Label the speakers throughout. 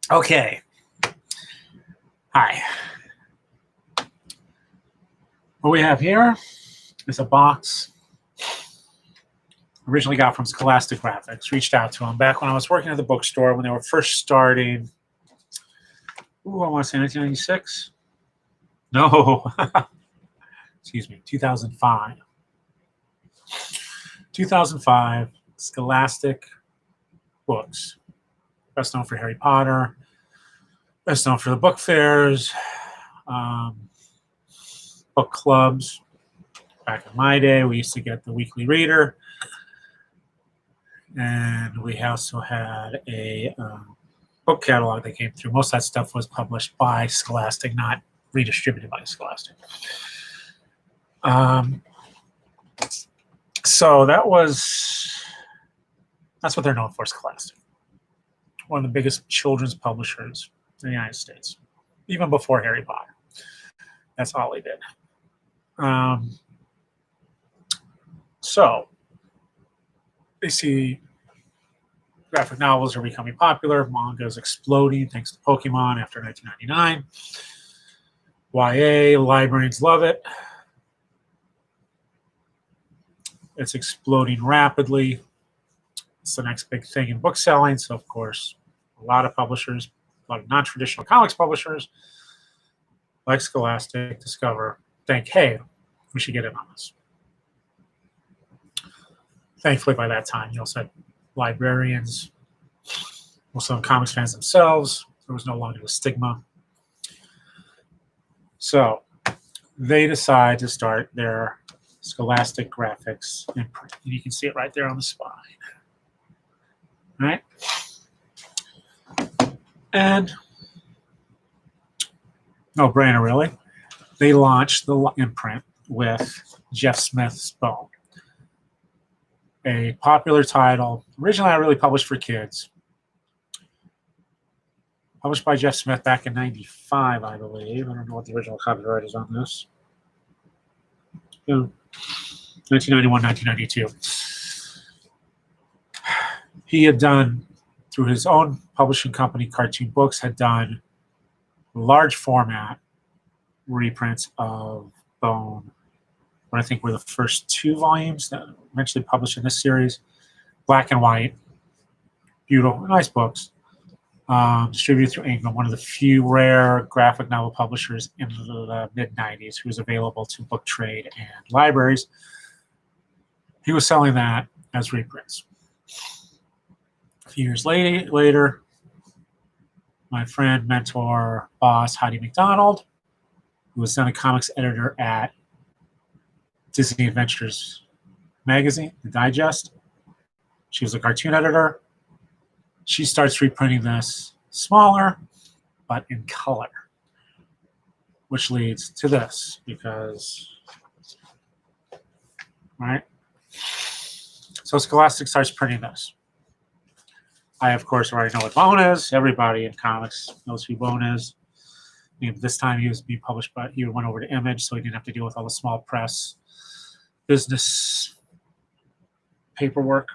Speaker 1: Okay. Hi. What we have here is a box originally got from Scholastic Graphix. Reached out to them back when I was working at the bookstore when they were first starting. Ooh, I want to say 1996. No. Excuse me, 2005. 2005, Scholastic books. Best known for Harry Potter. Best known for the book fairs, book clubs. Back in my day, we used to get the Weekly Reader. And we also had a book catalog that came through. Most of that stuff was published by Scholastic, not redistributed by Scholastic. So that's what they're known for, Scholastic. One of the biggest children's publishers in the United States, even before Harry Potter. That's all they did. So they see graphic novels are becoming popular. Manga is exploding thanks to Pokemon after 1999. YA, librarians love it. It's exploding rapidly. It's the next big thing in book selling. So, of course, a lot of publishers, a lot of non-traditional comics publishers like Scholastic think, hey, we should get in on this. Thankfully, by that time, you also had librarians, also comics fans themselves. There was no longer a stigma. So they decide to start their Scholastic Graphix imprint. And you can see it right there on the spine. All right? And no brainer, really. They launched the imprint with Jeff Smith's Bone, a popular title, originally not really published for kids. Published by Jeff Smith back in '95, I believe. I don't know what the original copyright is on this. 1991, 1992. He had done, through his own publishing company, Cartoon Books, had done large format reprints of Bone, what I think were the first 2 volumes that eventually published in this series. Black and white, beautiful, nice books. Distributed through Ingram, one of the few rare graphic novel publishers in the mid-90s who was available to book trade and libraries. He was selling that as reprints. A few years later, my friend, mentor, boss, Heidi McDonald, who was then a comics editor at Disney Adventures magazine, the Digest. She was a cartoon editor. She starts reprinting this smaller, but in color, which leads to this because, right? So Scholastic starts printing this. I, of course, already know what Bone is. Everybody in comics knows who Bone is. This time he was being published, but he went over to Image, so he didn't have to deal with all the small press business paperwork.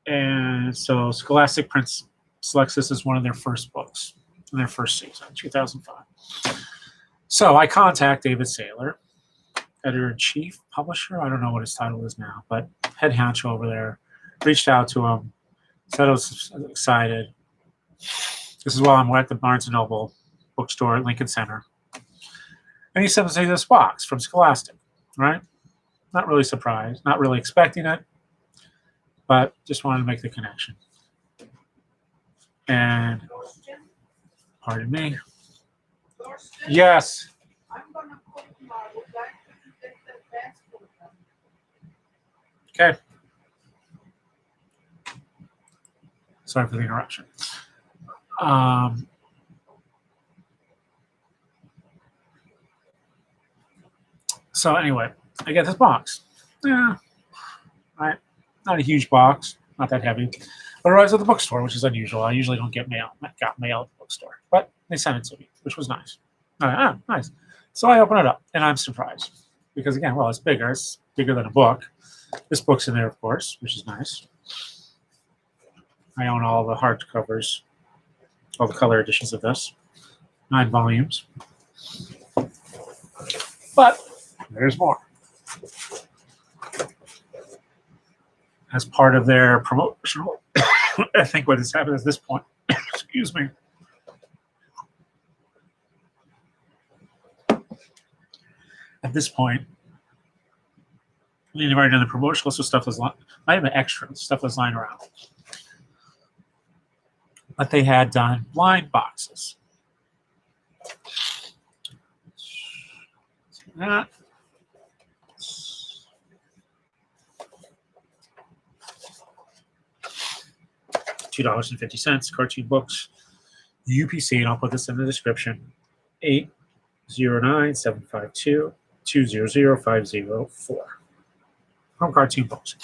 Speaker 1: And so Scholastic selects this as one of their first books in their first season, 2005. So I contact David Saylor, editor-in-chief, publisher. I don't know what his title is now, but head honcho over there. Reached out to him, said I was excited. This is while I'm at the Barnes & Noble bookstore at Lincoln Center. And he sent me this box from Scholastic, right? Not really surprised, not really expecting it, but just wanted to make the connection. And, pardon me. Yes. Okay. Sorry for the interruption. So anyway, I get this box. Yeah, right. Not a huge box, not that heavy. But it arrives at the bookstore, which is unusual. I usually don't get mail. I got mail at the bookstore, but they sent it to me, which was nice. Nice. So I open it up, and I'm surprised because again, well, it's bigger. It's bigger than a book. This book's in there, of course, which is nice. I own all the hardcovers, all the color editions of this. 9 volumes. But there's more. As part of their promotional, I think what has happened at this point, excuse me. At this point, they've already done the promotional, so stuff was, I have an extra, stuff was lying around. But they had done blind boxes. That. $2.50, cartoon books, UPC, and I'll put this in the description, 809-752-200504 from Cartoon Books.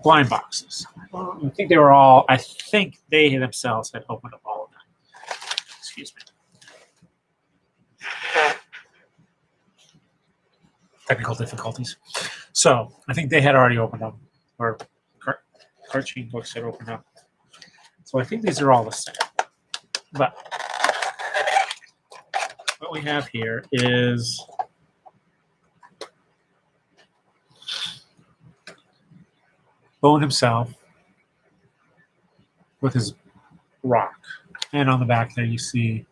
Speaker 1: Blind boxes. I think they were all, I think they themselves had opened up all of them. Excuse me. Technical difficulties. So I think they had already opened them, or Cartoon Books had opened up. So I think these are all the same. But what we have here is Bone himself with his rock. And on the back there you see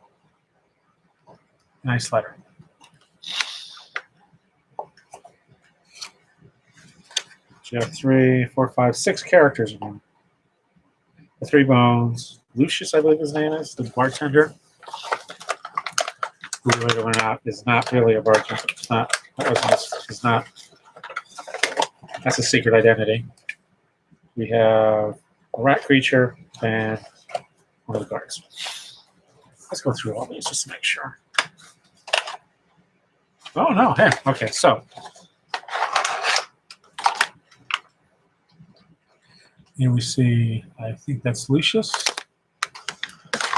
Speaker 1: nice lettering. You have 3, 4, 5, 6 characters in here. The 3 Bones. Lucius, I believe his name is, the bartender. Who, believe it or not, is not really a bartender. It's not. It's not. That's a secret identity. We have a rat creature and one of the guards. Let's go through all these just to make sure. Oh no! Hey, okay. So here we see. I think that's Lucius.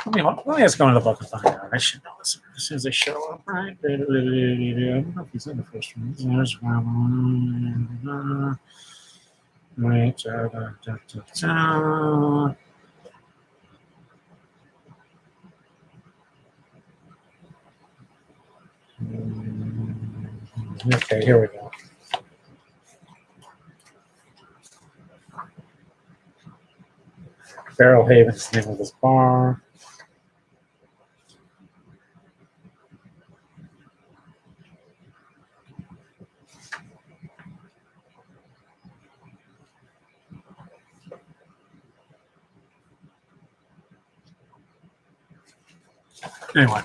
Speaker 1: Let me just go into the book and find out. I should know this as soon as they show up, right? I don't know if he's in the first one. There's one. Right. Okay, here we go. Barrel Haven's the name of this bar. Anyway.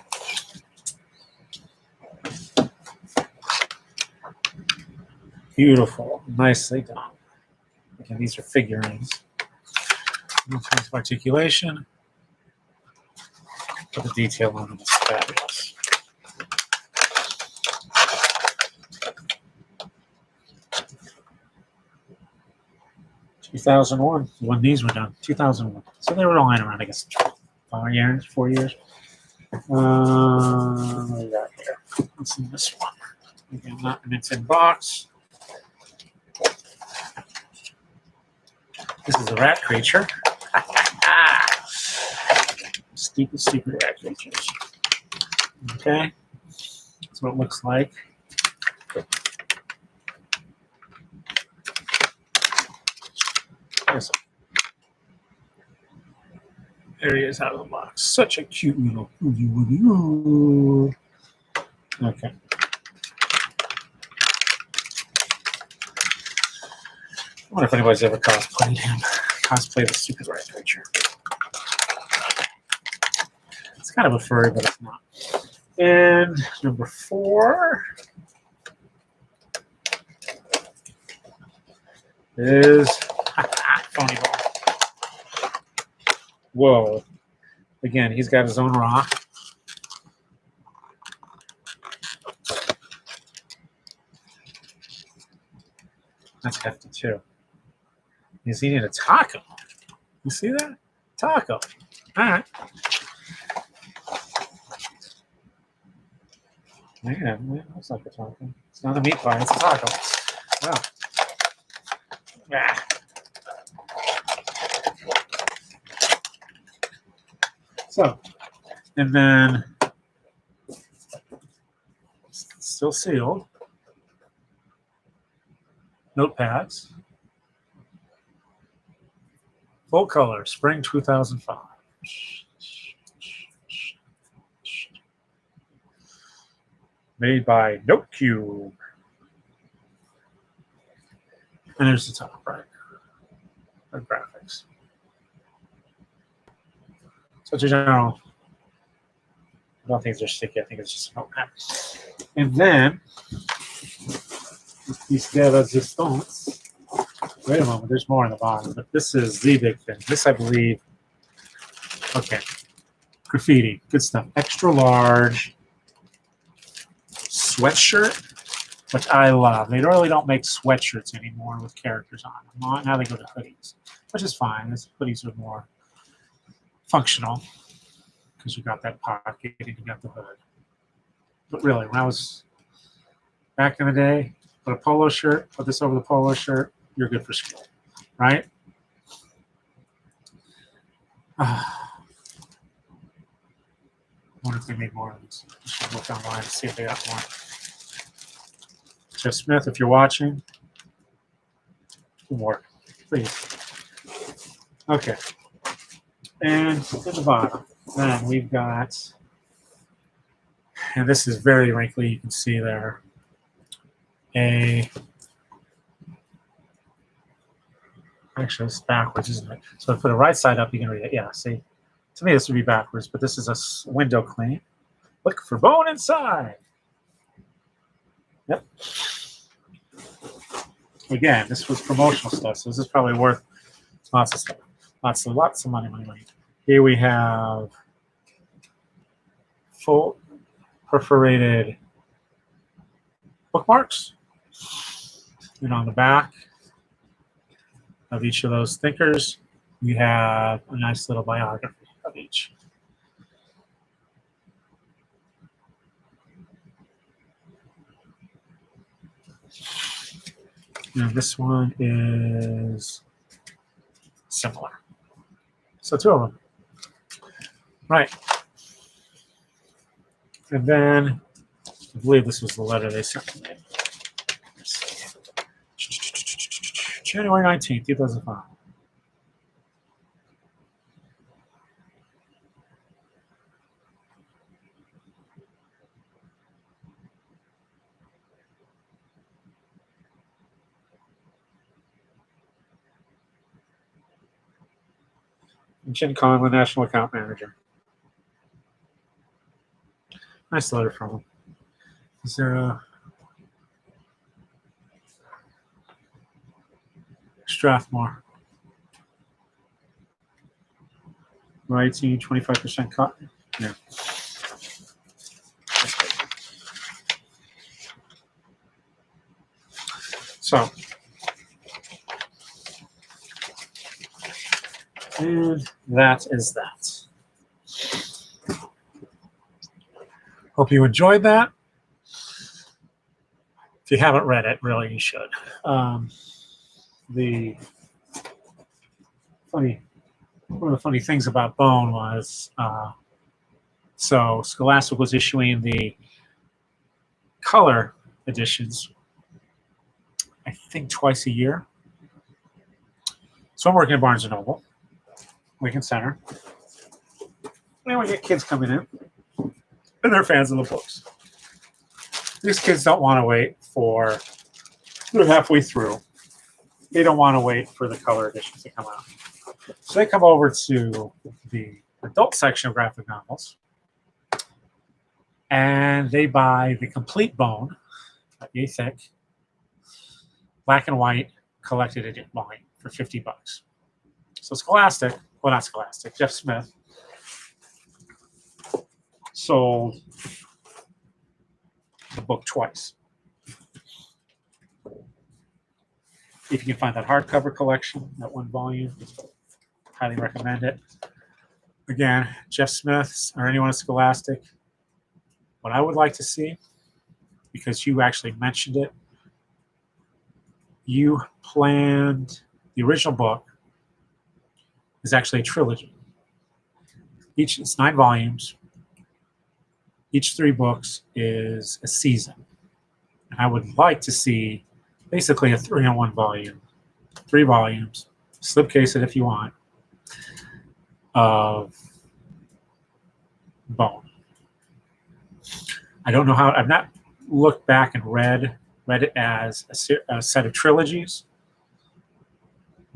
Speaker 1: Beautiful. Nicely done. Again, these are figurines. No terms of articulation. But the detail on them is fabulous. (2001) when these were done. 2001. So they were lying around, I guess, 4 years. What do we got here? Let's see this one. Again, not an instant box. This is a rat creature. Stupid rat creatures. Okay. That's what it looks like. There he is out of the box. Such a cute little oogie woogie. Ooh. Okay. I wonder if anybody's ever cosplayed him. Cosplay the stupid rat creature. It's kind of a furry, but it's not. And number 4 is Phony Ball. Whoa. Again, he's got his own rock. That's hefty too. He's eating a taco. You see that? Taco. All right. Man, it looks like a taco. It's not a meat pie, it's a taco. Wow. Ah. So, and then still sealed. Notepads. Full color, spring 2005. Made by NoteCube. And there's the top, right? Or graphics. So it's a general. I don't think they're sticky. I think it's just a notepad. And then, these de resistance. Wait a moment, there's more on the bottom, but this is the big thing. This, I believe, okay, graffiti, good stuff. Extra large sweatshirt, which I love. They really don't make sweatshirts anymore with characters on them. Now they go to hoodies, which is fine. These hoodies are more functional because you got that pocket and you got the hood. But really, when I was back in the day, put a polo shirt, put this over the polo shirt, you're good for school, right? I wonder if they made more of these. I should look online to see if they got more. Jeff Smith, if you're watching, more, please. Okay. And at the bottom, then we've got, and this is very wrinkly, you can see there, actually it's backwards, isn't it? So if I put it right side up, you can read it. Yeah, see? To me, this would be backwards, but this is a window clean. Look for bone inside. Yep. Again, this was promotional stuff, so this is probably worth lots of stuff. Lots of money. Here we have full perforated bookmarks. And on the back of each of those thinkers, you have a nice little biography of each. And this one is similar. So two of them. Right. And then I believe this was the letter they sent me. January 19th, 2005. Jim Conlon, National Account Manager. Nice letter from him. Is there a Strathmore? Writing, 25% cotton. Yeah. So, and that is that. Hope you enjoyed that. If you haven't read it, really, you should. One of the funny things about Bone was, so Scholastic was issuing the color editions, I think twice a year. So I'm working at Barnes & Noble, Lincoln Center. And we get kids coming in, and they're fans of the books. These kids don't want to wait for, they're halfway through. They don't want to wait for the color editions to come out. So they come over to the adult section of graphic novels, and they buy the complete Bone, about yay thick, black and white collected edition volume for $50. So Scholastic, well, not Scholastic, Jeff Smith sold the book twice. If you can find that hardcover collection, that one volume, highly recommend it. Again, Jeff Smith or anyone at Scholastic, what I would like to see, because you actually mentioned it, you planned, the original book is actually a trilogy. It's 9 volumes. Each 3 books is a season. And I would like to see basically a 3-in-1 volume, 3 volumes, slipcase it if you want, of Bone. I don't know how, I've not looked back and read it as a set of trilogies,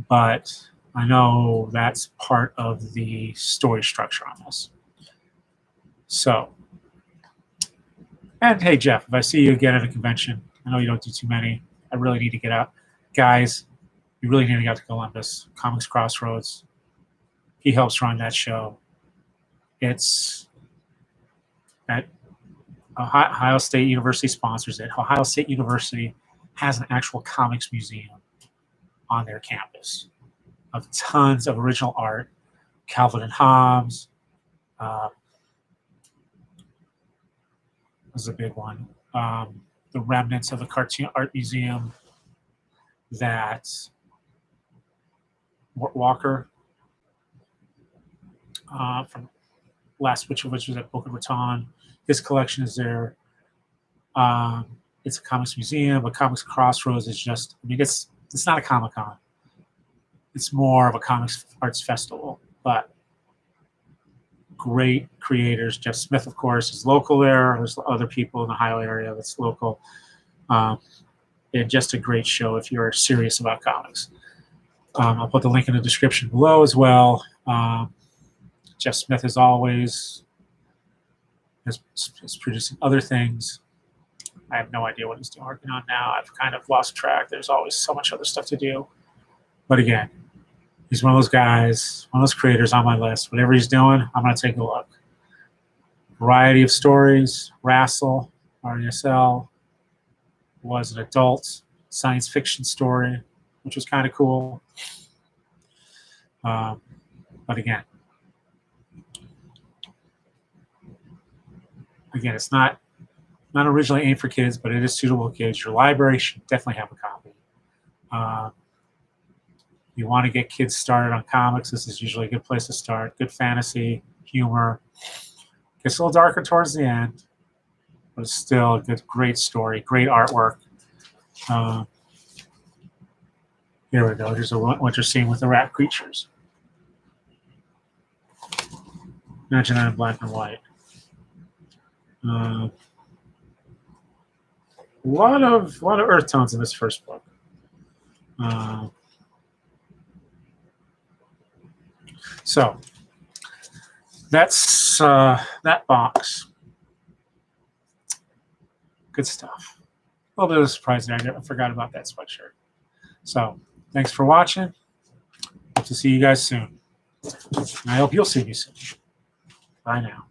Speaker 1: but I know that's part of the story structure on this. So, and hey, Jeff, if I see you again at a convention, I know you don't do too many. I really need to get out. Guys, you really need to get out to Columbus, Comics Crossroads. He helps run that show. It's at Ohio State University sponsors it. Ohio State University has an actual comics museum on their campus of tons of original art. Calvin and Hobbes was a big one. The remnants of the Cartoon Art Museum that Mort Walker from Last Witch of Which was at Boca Raton. His collection is there. It's a comics museum, but Comics Crossroads is just, I mean, it's not a Comic-Con. It's more of a comics arts festival, but great creators. Jeff Smith, of course, is local there. There's other people in the Ohio area that's local. And just a great show if you're serious about comics. I'll put the link in the description below as well. Jeff Smith, as always, is producing other things. I have no idea what he's working on now. I've kind of lost track. There's always so much other stuff to do. But again, he's one of those guys, one of those creators on my list. Whatever he's doing, I'm going to take a look. Variety of stories. Rassel, RESL, was an adult science fiction story, which was kind of cool. But again, it's not originally aimed for kids, but it is suitable for kids. Your library should definitely have a copy. You want to get kids started on comics, this is usually a good place to start. Good fantasy, humor. Gets a little darker towards the end, but it's still a good, great story, great artwork. Here we go. Here's a winter scene with the rat creatures. Imagine that in black and white. A lot of earth tones in this first book. So that's that box. Good stuff. A little bit of a surprise there. I forgot about that sweatshirt. So thanks for watching. Hope to see you guys soon. And I hope you'll see me soon. Bye now.